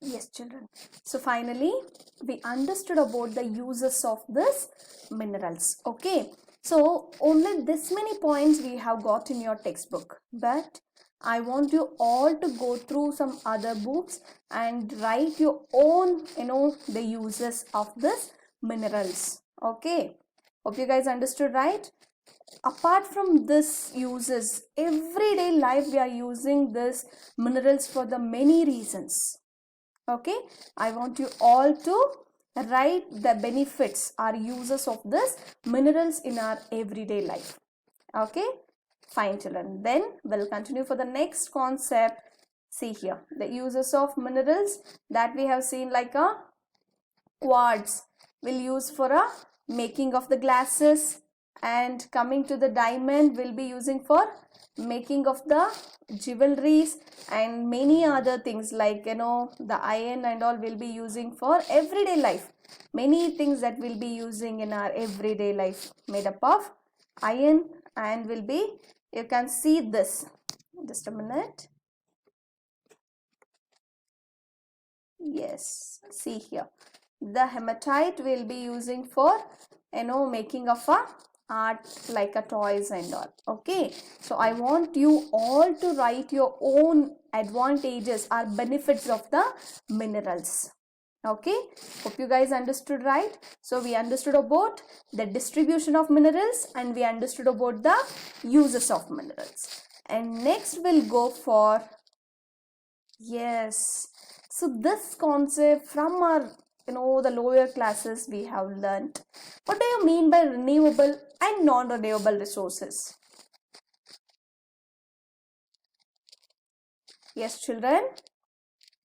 Yes, children. So finally, we understood about the uses of this minerals. Okay. So only this many points we have got in your textbook. But I want you all to go through some other books and write your own, the uses of this minerals. Okay. Hope you guys understood, right? Apart from this uses, everyday life we are using this minerals for the many reasons. Okay, I want you all to write the benefits or uses of this minerals in our everyday life. Okay, fine children. Then we'll continue for the next concept. See here, the uses of minerals that we have seen, like a quartz we'll use for a making of the glasses, and coming to the diamond we'll be using for making of the jewelries, and many other things like the iron and all we'll be using for everyday life. Many things that we'll be using in our everyday life made up of iron, and will be, you can see this, just a minute. Yes, see here, the hematite will be using for making of a art like a toys and all. Okay, so I want you all to write your own advantages or benefits of the minerals. Okay, hope you guys understood, right? So we understood about the distribution of minerals and we understood about the uses of minerals, and next we'll go for, yes, so this concept from our the lower classes we have learnt. What do you mean by renewable and non-renewable resources? Yes, children,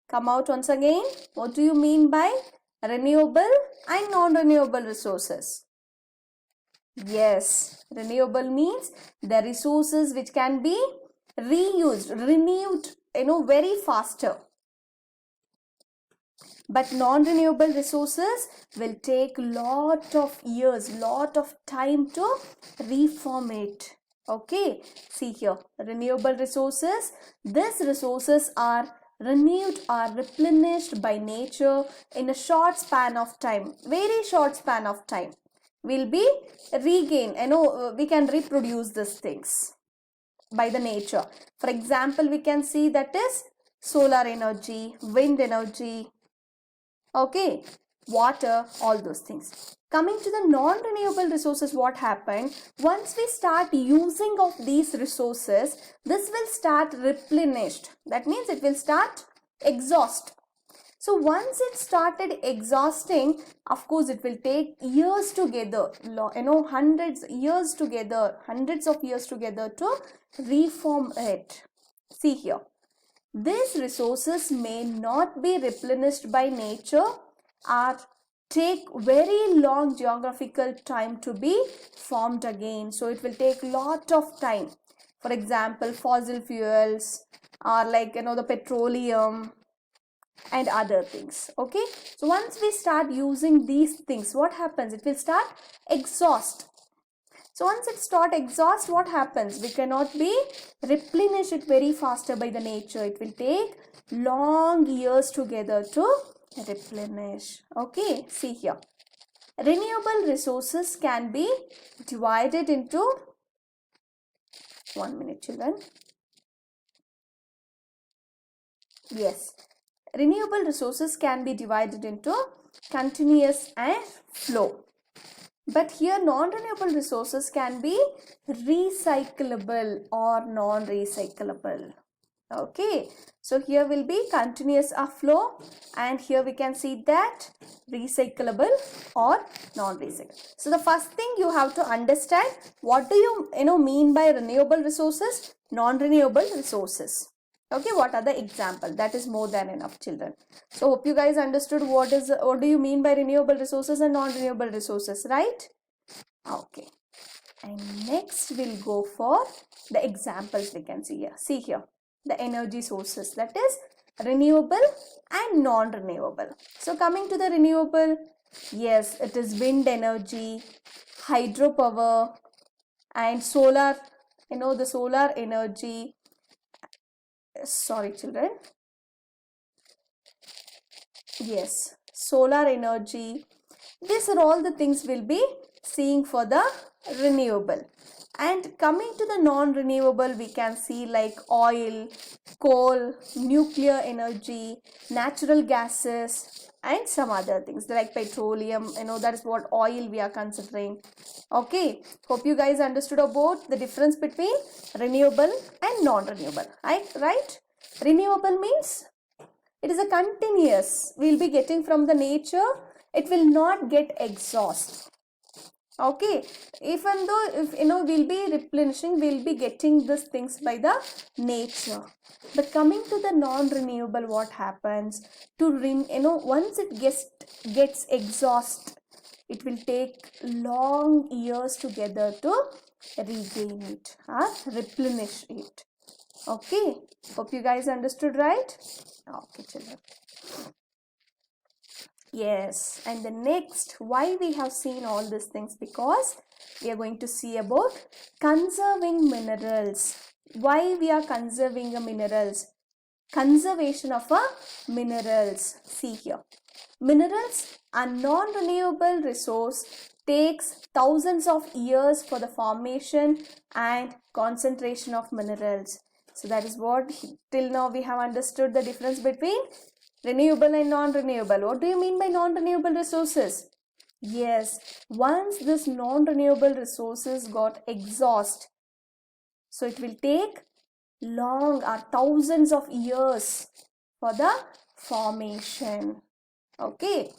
come out once again. What do you mean by renewable and non-renewable resources? Yes, renewable means the resources which can be reused, renewed, very faster. But non-renewable resources will take lot of years, lot of time to reform it. Okay, see here, renewable resources, these resources are renewed or replenished by nature in a short span of time, very short span of time will be regained. We can reproduce these things by the nature. For example, we can see that is solar energy, wind energy, okay, water, all those things. Coming to the non-renewable resources, what happened, once we start using of these resources, this will start replenished. That means it will start exhaust. So once it started exhausting, of course it will take years together, hundreds of years together to reform it. See here, these resources may not be replenished by nature or take very long geographical time to be formed again. So it will take lot of time. For example, fossil fuels or like the petroleum and other things. Okay, so once we start using these things, what happens? It will start exhaust. So once it start exhaust, what happens? We cannot be replenish it very faster by the nature. It will take long years together to replenish. Okay, see here. Renewable resources can be divided into, 1 minute children. Yes, renewable resources can be divided into continuous and flow. But here non-renewable resources can be recyclable or non-recyclable. Okay, so here will be continuous flow, and here we can see that recyclable or non-recyclable. So the first thing you have to understand, what do you mean by renewable resources, non-renewable resources. Okay, what are the example? That is more than enough, children. So hope you guys understood what do you mean by renewable resources and non-renewable resources, right? Okay, and next we'll go for the examples. We can see here. See here, the energy sources, that is renewable and non-renewable. So coming to the renewable, yes, it is wind energy, hydropower, and solar, the solar energy. Sorry children, Yes, solar energy. These are all the things we'll be seeing for the renewable. And coming to the non-renewable, we can see like oil, coal, nuclear energy, natural gases, and some other things like petroleum. That is what oil we are considering. Okay, hope you guys understood about the difference between renewable and non-renewable. Right? Renewable means it is a continuous. We'll be getting from the nature. It will not get exhaust. Okay, even though if we'll be replenishing, we'll be getting these things by the nature. But coming to the non-renewable, what happens to once it gets exhaust, it will take long years together to regain it or replenish it. Okay, hope you guys understood, right? Okay, children. Yes, and the next, why we have seen all these things, because we are going to see about conserving minerals. Why we are conserving the minerals? Conservation of minerals. See here, minerals are non-renewable resource, takes thousands of years for the formation and concentration of minerals. So that is what till now we have understood the difference between renewable and non-renewable. What do you mean by non-renewable resources? Yes, once this non-renewable resources got exhaust, so it will take long or thousands of years for the formation. Okay,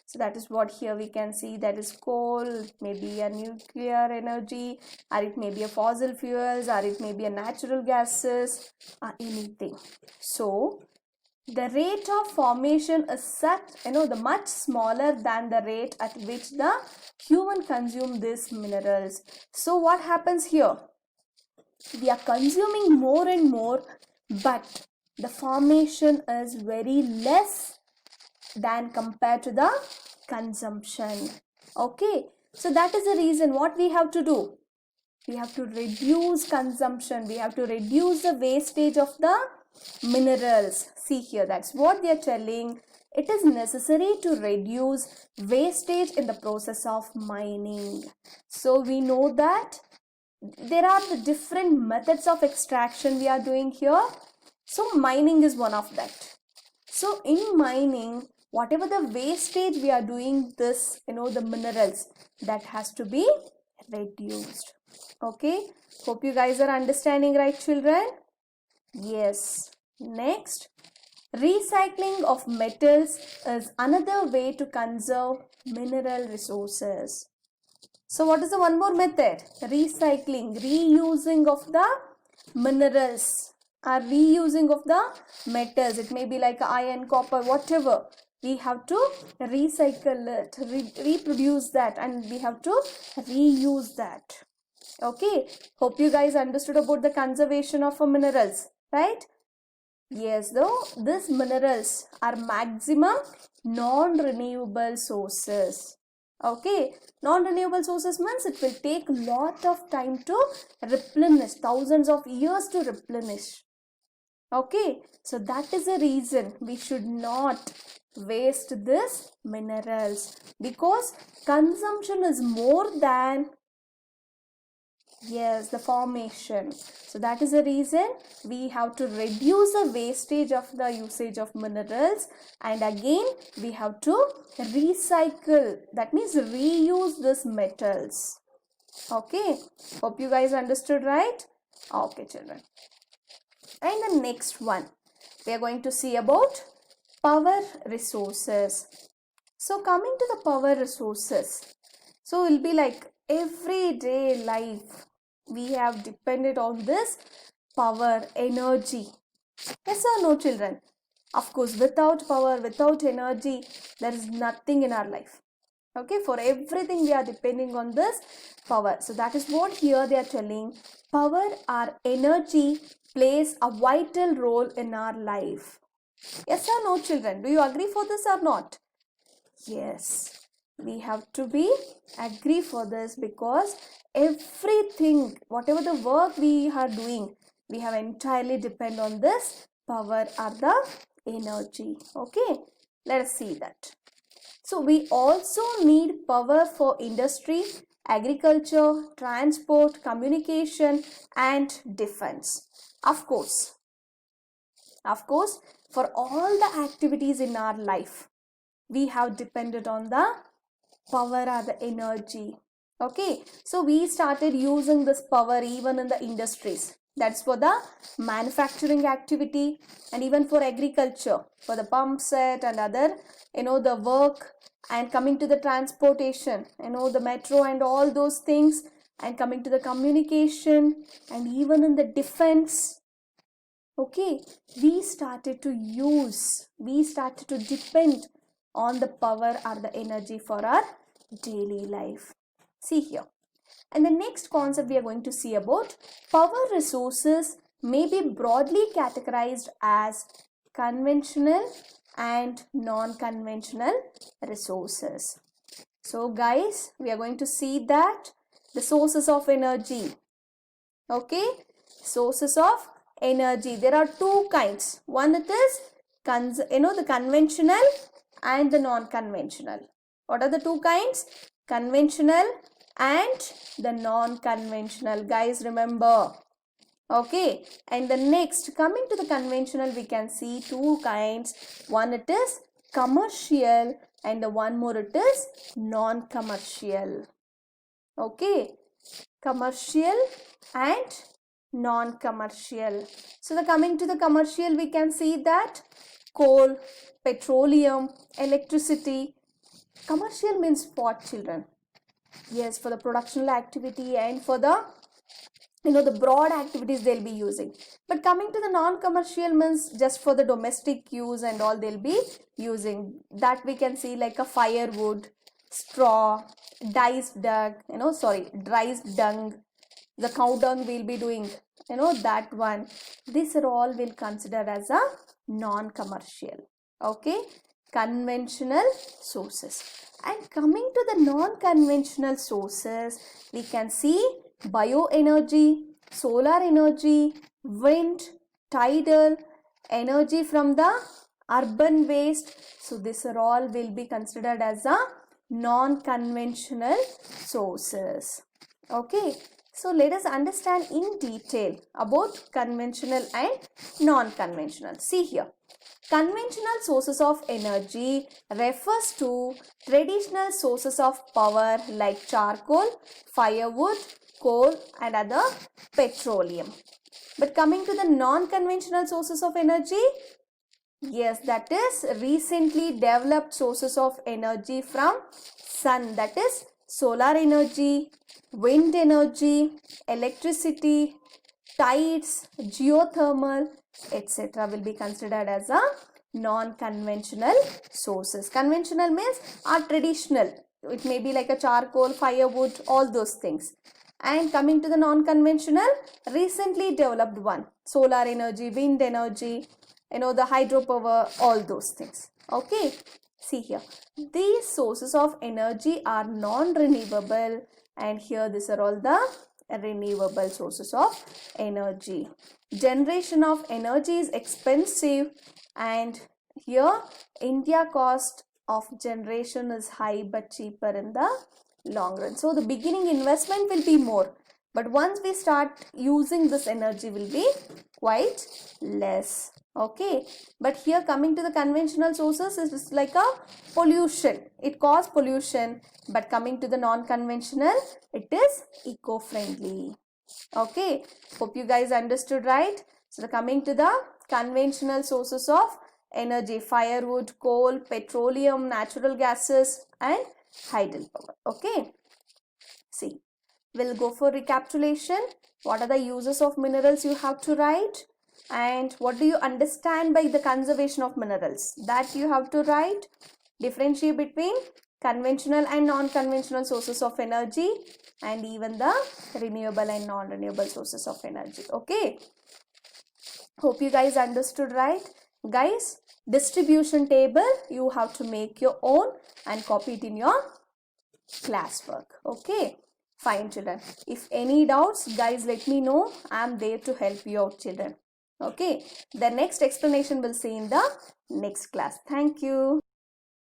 so that is what here we can see, that is coal, it may be a nuclear energy, or it may be a fossil fuels, or it may be a natural gases, or anything. So the rate of formation is such, the much smaller than the rate at which the human consume these minerals. So what happens here? We are consuming more and more, but the formation is very less than compared to the consumption. Okay, so that is the reason what we have to do. We have to reduce consumption. We have to reduce the wastage of the minerals. See here, that's what they are telling. It is necessary to reduce wastage in the process of mining. So we know that there are the different methods of extraction we are doing here. So mining is one of that. So in mining, whatever the wastage we are doing this, the minerals, that has to be reduced. Okay, hope you guys are understanding, right, children? Yes. Next, recycling of metals is another way to conserve mineral resources. So what is the one more method? Recycling, reusing of the minerals or reusing of the metals. It may be like iron, copper, whatever. We have to recycle it, reproduce that, and we have to reuse that. Okay, hope you guys understood about the conservation of minerals, right? Yes, though these minerals are maximum non-renewable sources. Okay, non-renewable sources means it will take lot of time to replenish, thousands of years to replenish. Okay, so that is the reason we should not waste this minerals, because consumption is more than the formation. So that is the reason we have to reduce the wastage of the usage of minerals, and again we have to recycle, that means reuse these metals. Okay, hope you guys understood, right? Okay, children. And the next one, we are going to see about power resources. So coming to the power resources, so it will be like everyday life we have depended on this power, energy. Yes or no, children? Of course, without power, without energy, there is nothing in our life. Okay, for everything we are depending on this power. So that is what here they are telling. Power or energy plays a vital role in our life. Yes or no, children? Do you agree for this or not? Yes, we have to be agree for this, because everything, whatever the work we are doing, we have entirely depend on this power or the energy. Okay, Let us see that. So we also need power for industry, agriculture, transport, communication and defense. Of course, for all the activities in our life, we have depended on the power or the energy. Okay, so we started using this power even in the industries. That's for the manufacturing activity and even for agriculture, for the pump set and other, the work, and coming to the transportation, the metro and all those things, and coming to the communication and even in the defense. Okay, we started to depend on the power or the energy for our daily life. See here. And the next concept we are going to see about power resources may be broadly categorized as conventional and non-conventional resources. So guys, we are going to see that the sources of energy. Okay, sources of energy. There are two kinds. One it is the conventional and the non-conventional. What are the two kinds? Conventional and the non-conventional. Guys, remember. Okay, and the next, coming to the conventional, we can see two kinds. One it is commercial and the one more it is non-commercial. Okay, commercial and non-commercial. So coming to the commercial, we can see that coal, petroleum, electricity. Commercial means what, children? Yes, for the productional activity and for the the broad activities they'll be using. But coming to the non-commercial means just for the domestic use and all they'll be using. That we can see like a firewood, straw, diced dung, dry dung, the cow dung we'll be doing, that one. These are all will consider as a non-commercial. Okay, conventional sources. And coming to the non-conventional sources, we can see bioenergy, solar energy, wind, tidal, energy from the urban waste. So these are all will be considered as a non-conventional sources. Okay, so let us understand in detail about conventional and non-conventional. See here. Conventional sources of energy refers to traditional sources of power like charcoal, firewood, coal and other petroleum. But coming to the non-conventional sources of energy, yes, that is recently developed sources of energy from sun, that is solar energy, wind energy, electricity, tides, geothermal, etc. will be considered as a non-conventional sources. Conventional means are traditional. It may be like a charcoal, firewood, all those things. And coming to the non-conventional, recently developed one, solar energy, wind energy, the hydropower, all those things. Okay, see here. These sources of energy are non-renewable, and here these are all the renewable sources of energy. Generation of energy is expensive, and here India cost of generation is high but cheaper in the long run. So the beginning investment will be more, but once we start using this energy will be quite less. Okay, but here coming to the conventional sources is like a pollution. It causes pollution, but coming to the non-conventional, it is eco-friendly. Okay, hope you guys understood, right? So coming to the conventional sources of energy, firewood, coal, petroleum, natural gases and hydropower. Okay, see, we'll go for recapitulation. What are the uses of minerals you have to write? And what do you understand by the conservation of minerals? That you have to write. Differentiate between conventional and non-conventional sources of energy, and even the renewable and non-renewable sources of energy. Okay, hope you guys understood, right? Guys, distribution table you have to make your own and copy it in your classwork. Okay, fine children. If any doubts, guys, let me know. I am there to help you out, children. Okay, the next explanation we'll see in the next class. Thank you.